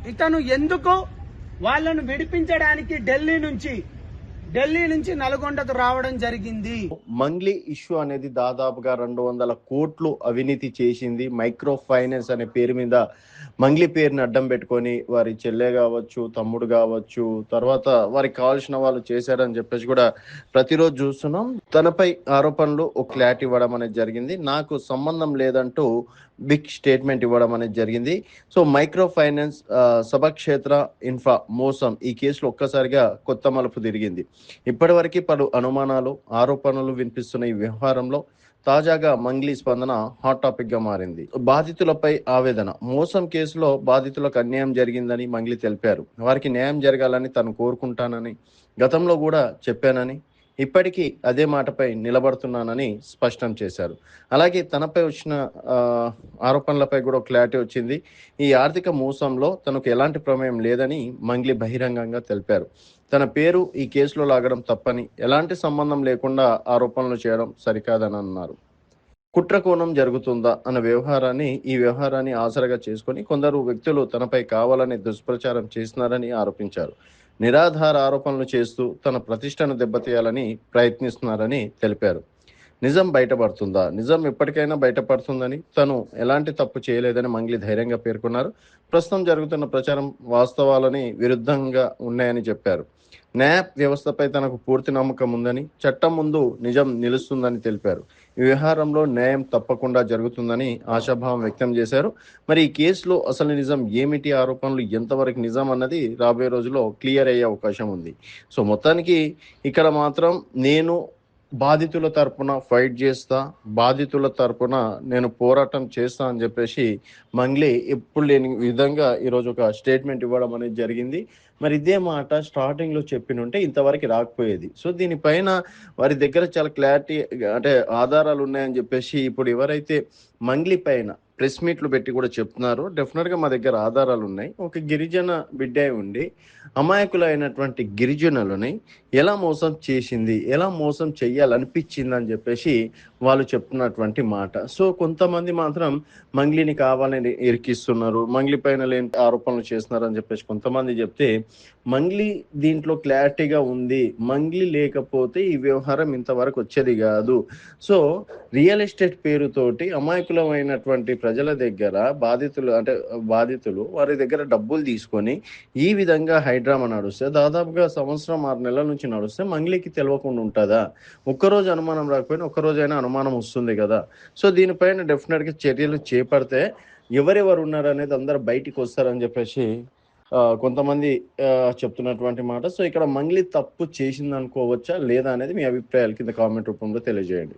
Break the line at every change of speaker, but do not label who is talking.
ఇతను ఎందుకు వాళ్ళను విడిపించడానికి ఢిల్లీ నుంచి నల్గొండకు రావడం జరిగింది.
మంగ్లీ ఇష్యూ అనేది దాదాపుగా 200 కోట్లు అవినీతి చేసింది. మైక్రో ఫైనాన్స్ అనే పేరు మీద మంగ్లీ పేరుని అడ్డం పెట్టుకొని వారి చెల్లె కావచ్చు, తమ్ముడు కావచ్చు, తర్వాత వారికి కావాల్సిన వాళ్ళు చేశారని చెప్పేసి కూడా ప్రతిరోజు చూస్తున్నాం. తనపై ఆరోపణలు ఒక క్లారిటీ ఇవ్వడం అనేది జరిగింది. నాకు సంబంధం లేదంటూ బిగ్ స్టేట్మెంట్ ఇవ్వడం అనేది జరిగింది. సో మైక్రో ఫైనాన్స్ సభక్షేత్ర ఇన్ఫ్రా మోసం ఈ కేసులో ఒక్కసారిగా కొత్త మలుపు తిరిగింది. ఇప్పటివరకు పలు అనుమానాలు, ఆరోపణలు వినిపిస్తున్న ఈ వ్యవహారంలో తాజాగా మంగ్లీ స్పందన హాట్ టాపిక్ గా మారింది. బాధితులపై ఆవేదన. మోసం కేసులో బాధితులకు అన్యాయం జరిగిందని మంగ్లీ తెలిపారు. వారికి న్యాయం జరగాలని తను కోరుకుంటానని గతంలో కూడా చెప్పానని, ఇప్పటికీ అదే మాటపై నిలబడుతున్నానని స్పష్టం చేశారు. అలాగే తనపై వచ్చిన ఆరోపణలపై కూడా క్లారిటీ వచ్చింది. ఈ ఆర్థిక మోసంలో తనకు ఎలాంటి ప్రమేయం లేదని మంగ్లీ బహిరంగంగా తెలిపారు. తన పేరు ఈ కేసులో లాగడం తప్పని, ఎలాంటి సంబంధం లేకుండా ఆరోపణలు చేయడం సరికాదని అన్నారు. కుట్ర కోణం జరుగుతుందా అన్న ఈ వ్యవహారాన్ని ఆసరగా చేసుకుని కొందరు వ్యక్తులు తనపై కావాలని దుష్ప్రచారం చేస్తున్నారని ఆరోపించారు. నిరాధార ఆరోపణలు చేస్తూ తన ప్రతిష్టను దెబ్బతీయాలని ప్రయత్నిస్తున్నారని తెలిపారు. నిజం బయటపడుతుందా? నిజం ఎప్పటికైనా బయటపడుతుందని, తను ఎలాంటి తప్పు చేయలేదని మంగ్లీ ధైర్యంగా పేర్కొన్నారు. ప్రస్తుతం జరుగుతున్న ప్రచారం వాస్తవాలని విరుద్ధంగా ఉన్నాయని చెప్పారు. న్యాయ వ్యవస్థపై తనకు పూర్తి నమ్మకం ఉందని, చట్టం ముందు నిజం నిలుస్తుందని తెలిపారు. ఈ వ్యవహారంలో న్యాయం తప్పకుండా జరుగుతుందని ఆశాభావం వ్యక్తం చేశారు. మరి ఈ కేసులో అసలు నిజం ఏమిటి, ఆరోపణలు ఎంతవరకు నిజం అన్నది రాబోయే రోజుల్లో క్లియర్ అయ్యే అవకాశం ఉంది. సో మొత్తానికి ఇక్కడ మాత్రం నేను బాధితుల తరపున ఫైట్ చేస్తా, బాధితుల తరపున నేను పోరాటం చేస్తా అని చెప్పేసి మంగ్లీ ఎప్పుడు లేని విధంగా ఈరోజు ఒక స్టేట్మెంట్ ఇవ్వడం అనేది జరిగింది. మరి ఇదే మాట స్టార్టింగ్లో చెప్పినుంటే ఇంతవరకు రాకపోయేది. సో దీనిపైన వారి దగ్గర చాలా క్లారిటీ అంటే ఆధారాలు ఉన్నాయని చెప్పేసి ఇప్పుడు ఎవరైతే మంగ్లీ పైన ప్రెస్ మీట్లు పెట్టి కూడా చెప్తున్నారో డెఫినెట్గా మా దగ్గర ఆధారాలు ఉన్నాయి. ఒక గిరిజన బిడ్డ ఉండి అమాయకులైనటువంటి గిరిజనులని ఎలా మోసం చేసింది, ఎలా మోసం చెయ్యాలనిపించింది అని చెప్పేసి వాళ్ళు చెప్తున్నటువంటి మాట. సో కొంతమంది మాత్రం మంగ్లీని కావాలని ఇరికిస్తున్నారు, మంగ్లీ పైన లేని ఆరోపణలు చేస్తున్నారు అని చెప్పేసి కొంతమంది చెప్తే, మంగ్లీ దీంట్లో క్లారిటీగా ఉంది, మంగ్లీ లేకపోతే ఈ వ్యవహారం ఇంతవరకు వచ్చేది కాదు. సో రియల్ ఎస్టేట్ పేరుతోటి అమాయకులమైనటువంటి ప్రజల దగ్గర బాధితులు వారి దగ్గర డబ్బులు తీసుకొని ఈ విధంగా హైడ్రామా నడుస్తే దాదాపుగా సంవత్సరం 6 నెలల నుంచి నడుస్తే మంగ్లీకి తెలియకుండా ఉంటుందా? ఒక్కరోజు అనుమానం రాకపోయినా ఒక్కరోజైనా అనుమానం వస్తుంది కదా. సో దీనిపైన డెఫినెట్గా చర్యలు చేపడితే ఎవరెవరు ఉన్నారనేది అందరూ బయటికి వస్తారని చెప్పేసి కొంతమంది చెప్తున్నటువంటి మాట. సో ఇక్కడ మంగ్లీ తప్పు చేసింది అనుకోవచ్చా లేదా అనేది మీ అభిప్రాయాలు కింద కామెంట్ రూపంలో తెలియజేయండి.